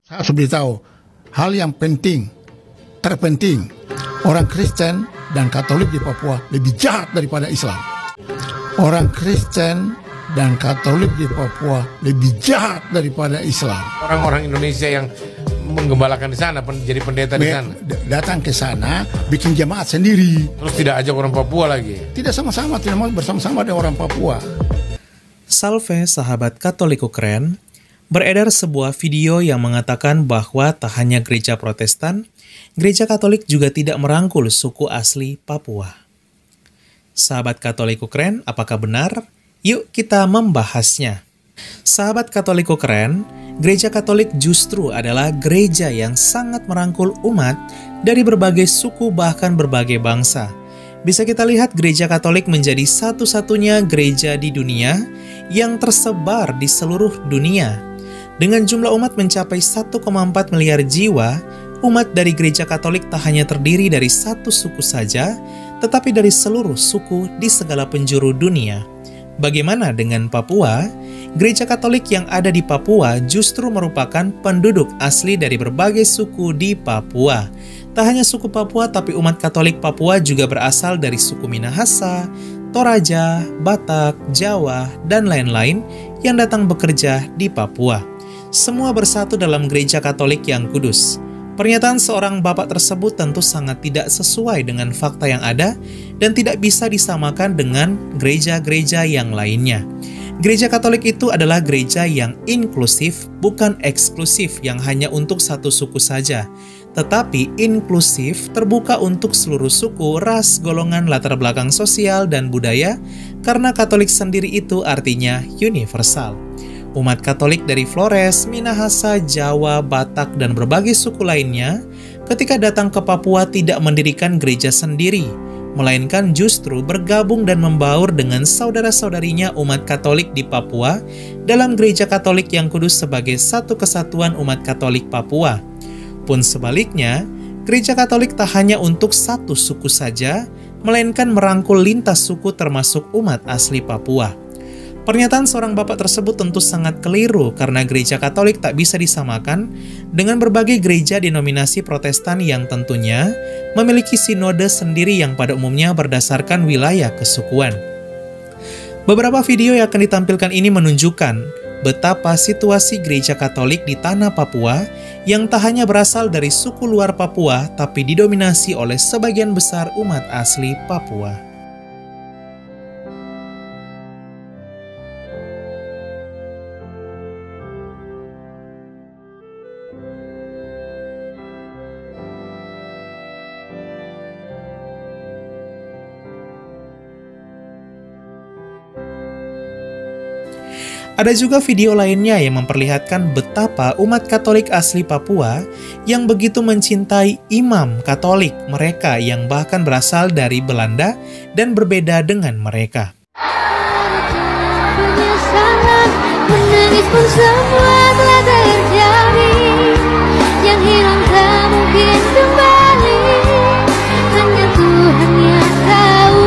Saya harus beritahu hal yang penting, terpenting, orang Kristen dan Katolik di Papua lebih jahat daripada Islam. Orang Kristen dan Katolik di Papua lebih jahat daripada Islam. Orang-orang Indonesia yang menggembalakan di sana, jadi pendeta di sana, datang ke sana, bikin jemaat sendiri. Terus tidak ajak orang Papua lagi? Tidak sama-sama, tidak mau bersama-sama dengan orang Papua. Salve sahabat Katoliku keren, beredar sebuah video yang mengatakan bahwa tak hanya gereja Protestan, gereja Katolik juga tidak merangkul suku asli Papua. Sahabat Katoliku keren, apakah benar? Yuk kita membahasnya. Sahabat Katoliku keren, gereja Katolik justru adalah gereja yang sangat merangkul umat dari berbagai suku bahkan berbagai bangsa. Bisa kita lihat gereja Katolik menjadi satu-satunya gereja di dunia yang tersebar di seluruh dunia. Dengan jumlah umat mencapai 1,4 miliar jiwa, umat dari gereja Katolik tak hanya terdiri dari satu suku saja, tetapi dari seluruh suku di segala penjuru dunia. Bagaimana dengan Papua? Gereja Katolik yang ada di Papua justru merupakan penduduk asli dari berbagai suku di Papua. Tak hanya suku Papua, tapi umat Katolik Papua juga berasal dari suku Minahasa, Toraja, Batak, Jawa, dan lain-lain yang datang bekerja di Papua. Semua bersatu dalam gereja Katolik yang kudus. Pernyataan seorang bapak tersebut tentu sangat tidak sesuai dengan fakta yang ada dan tidak bisa disamakan dengan gereja-gereja yang lainnya. Gereja Katolik itu adalah gereja yang inklusif, bukan eksklusif yang hanya untuk satu suku saja, tetapi inklusif, terbuka untuk seluruh suku, ras, golongan, latar belakang sosial, dan budaya, karena Katolik sendiri itu artinya universal. Umat Katolik dari Flores, Minahasa, Jawa, Batak, dan berbagai suku lainnya ketika datang ke Papua tidak mendirikan gereja sendiri, melainkan justru bergabung dan membaur dengan saudara-saudarinya umat Katolik di Papua dalam gereja Katolik yang kudus sebagai satu kesatuan umat Katolik Papua. Pun sebaliknya, gereja Katolik tak hanya untuk satu suku saja, melainkan merangkul lintas suku termasuk umat asli Papua. Pernyataan seorang bapak tersebut tentu sangat keliru karena gereja Katolik tak bisa disamakan dengan berbagai gereja denominasi Protestan yang tentunya memiliki sinode sendiri yang pada umumnya berdasarkan wilayah kesukuan. Beberapa video yang akan ditampilkan ini menunjukkan betapa situasi gereja Katolik di tanah Papua yang tak hanya berasal dari suku luar Papua tapi didominasi oleh sebagian besar umat asli Papua. Ada juga video lainnya yang memperlihatkan betapa umat Katolik asli Papua yang begitu mencintai imam Katolik mereka yang bahkan berasal dari Belanda dan berbeda dengan mereka. Penyesalan, menangis pun semua telah terjadi. Yang hilang tak mungkin kembali, hanya Tuhan yang tahu.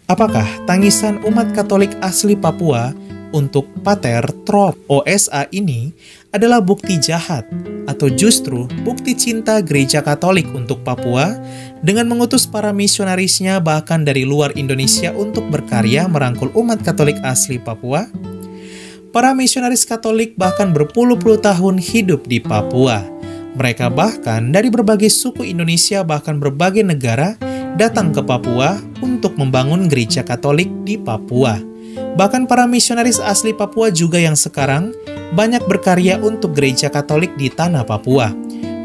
Apakah tangisan umat Katolik asli Papua untuk Pater Trop OSA ini adalah bukti jahat atau justru bukti cinta gereja Katolik untuk Papua dengan mengutus para misionarisnya bahkan dari luar Indonesia untuk berkarya merangkul umat Katolik asli Papua? Para misionaris Katolik bahkan berpuluh-puluh tahun hidup di Papua. Mereka bahkan dari berbagai suku Indonesia bahkan berbagai negara datang ke Papua untuk membangun gereja Katolik di Papua. Bahkan para misionaris asli Papua juga yang sekarang banyak berkarya untuk gereja Katolik di tanah Papua,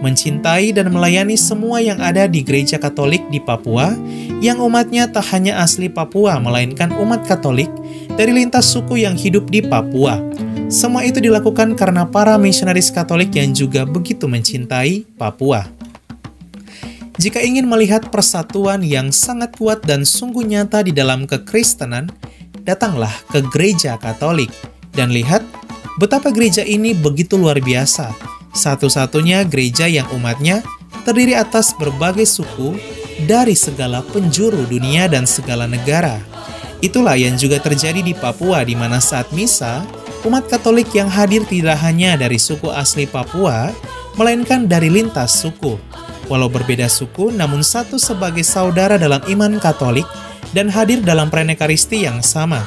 mencintai dan melayani semua yang ada di gereja Katolik di Papua, yang umatnya tak hanya asli Papua, melainkan umat Katolik dari lintas suku yang hidup di Papua. Semua itu dilakukan karena para misionaris Katolik yang juga begitu mencintai Papua. Jika ingin melihat persatuan yang sangat kuat dan sungguh nyata di dalam kekristenan, datanglah ke gereja Katolik dan lihat betapa gereja ini begitu luar biasa. Satu-satunya gereja yang umatnya terdiri atas berbagai suku dari segala penjuru dunia dan segala negara. Itulah yang juga terjadi di Papua, di mana saat misa, umat Katolik yang hadir tidak hanya dari suku asli Papua, melainkan dari lintas suku. Walau berbeda suku, namun satu sebagai saudara dalam iman Katolik dan hadir dalam prenekaristi yang sama.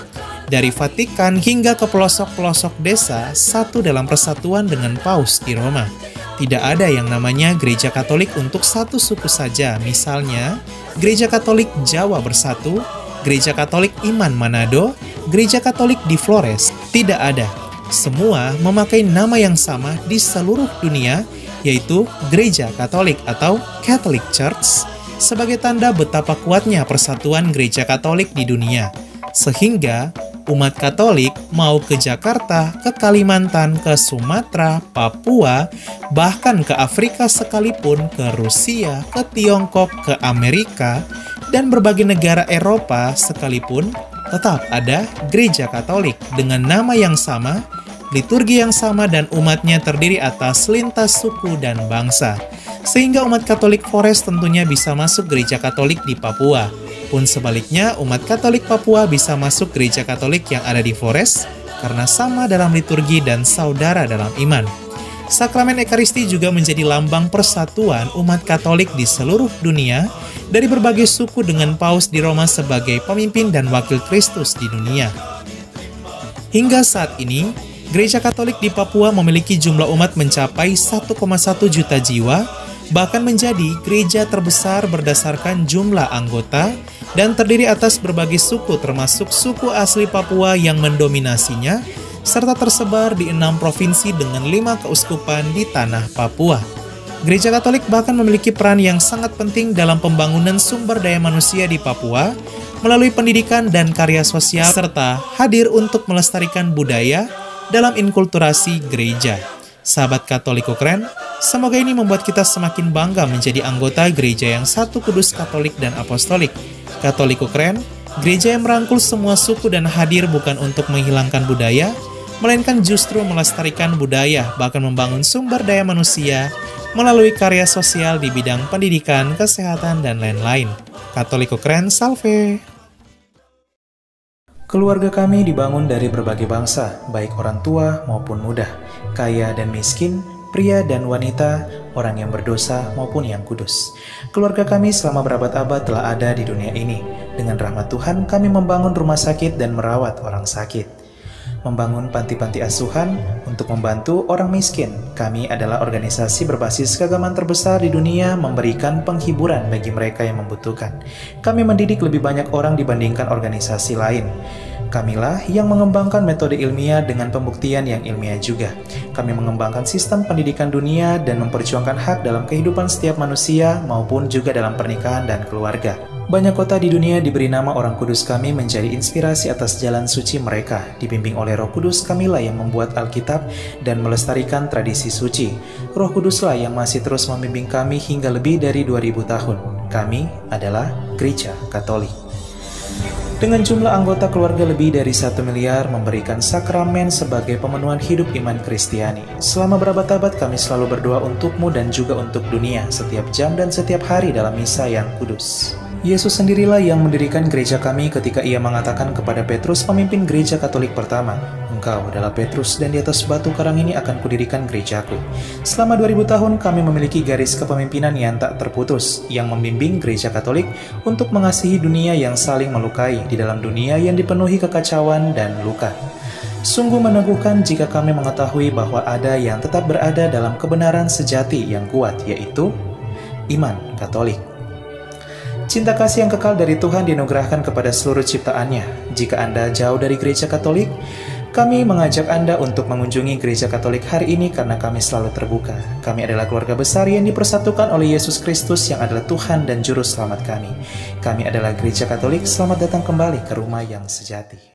Dari Vatikan hingga ke pelosok-pelosok desa, satu dalam persatuan dengan Paus di Roma. Tidak ada yang namanya gereja Katolik untuk satu suku saja. Misalnya, gereja Katolik Jawa Bersatu, gereja Katolik Iman Manado, gereja Katolik di Flores. Tidak ada. Semua memakai nama yang sama di seluruh dunia, yaitu Gereja Katolik atau Catholic Church, sebagai tanda betapa kuatnya persatuan gereja Katolik di dunia. Sehingga umat Katolik mau ke Jakarta, ke Kalimantan, ke Sumatera, Papua, bahkan ke Afrika sekalipun, ke Rusia, ke Tiongkok, ke Amerika, dan berbagai negara Eropa sekalipun, tetap ada gereja Katolik dengan nama yang sama, liturgi yang sama, dan umatnya terdiri atas lintas suku dan bangsa. Sehingga umat Katolik Flores tentunya bisa masuk gereja Katolik di Papua. Pun sebaliknya, umat Katolik Papua bisa masuk gereja Katolik yang ada di Flores karena sama dalam liturgi dan saudara dalam iman. Sakramen Ekaristi juga menjadi lambang persatuan umat Katolik di seluruh dunia dari berbagai suku dengan Paus di Roma sebagai pemimpin dan wakil Kristus di dunia. Hingga saat ini, Gereja Katolik di Papua memiliki jumlah umat mencapai 1,1 juta jiwa, bahkan menjadi gereja terbesar berdasarkan jumlah anggota dan terdiri atas berbagai suku termasuk suku asli Papua yang mendominasinya, serta tersebar di 6 provinsi dengan 5 keuskupan di tanah Papua. Gereja Katolik bahkan memiliki peran yang sangat penting dalam pembangunan sumber daya manusia di Papua melalui pendidikan dan karya sosial, serta hadir untuk melestarikan budaya dalam inkulturasi gereja. Sahabat Katoliko keren, semoga ini membuat kita semakin bangga menjadi anggota gereja yang satu, kudus, Katolik, dan Apostolik. Katoliko keren, gereja yang merangkul semua suku dan hadir bukan untuk menghilangkan budaya, melainkan justru melestarikan budaya, bahkan membangun sumber daya manusia melalui karya sosial di bidang pendidikan, kesehatan, dan lain-lain. Katoliko keren, salve! Keluarga kami dibangun dari berbagai bangsa, baik orang tua maupun muda, kaya dan miskin, pria dan wanita, orang yang berdosa maupun yang kudus. Keluarga kami selama berabad-abad telah ada di dunia ini. Dengan rahmat Tuhan, kami membangun rumah sakit dan merawat orang sakit. Membangun panti-panti asuhan untuk membantu orang miskin. Kami adalah organisasi berbasis keagamaan terbesar di dunia, memberikan penghiburan bagi mereka yang membutuhkan. Kami mendidik lebih banyak orang dibandingkan organisasi lain. Kamilah yang mengembangkan metode ilmiah dengan pembuktian yang ilmiah juga. Kami mengembangkan sistem pendidikan dunia dan memperjuangkan hak dalam kehidupan setiap manusia maupun juga dalam pernikahan dan keluarga. Banyak kota di dunia diberi nama orang kudus kami menjadi inspirasi atas jalan suci mereka. Dibimbing oleh Roh Kudus, kamilah yang membuat Alkitab dan melestarikan tradisi suci. Roh Kuduslah yang masih terus membimbing kami hingga lebih dari 2000 tahun. Kami adalah Gereja Katolik. Dengan jumlah anggota keluarga lebih dari 1 miliar, memberikan sakramen sebagai pemenuhan hidup iman Kristiani. Selama berabad-abad kami selalu berdoa untukmu dan juga untuk dunia, setiap jam dan setiap hari dalam misa yang kudus. Yesus sendirilah yang mendirikan gereja kami ketika ia mengatakan kepada Petrus, pemimpin gereja Katolik pertama, "Engkau adalah Petrus dan di atas batu karang ini akan kudirikan gerejaku." Selama 2000 tahun kami memiliki garis kepemimpinan yang tak terputus, yang membimbing gereja Katolik untuk mengasihi dunia yang saling melukai di dalam dunia yang dipenuhi kekacauan dan luka. Sungguh meneguhkan jika kami mengetahui bahwa ada yang tetap berada dalam kebenaran sejati yang kuat, yaitu iman Katolik. Cinta kasih yang kekal dari Tuhan dianugerahkan kepada seluruh ciptaannya. Jika Anda jauh dari gereja Katolik, kami mengajak Anda untuk mengunjungi gereja Katolik hari ini karena kami selalu terbuka. Kami adalah keluarga besar yang dipersatukan oleh Yesus Kristus yang adalah Tuhan dan Juru Selamat kami. Kami adalah gereja Katolik, selamat datang kembali ke rumah yang sejati.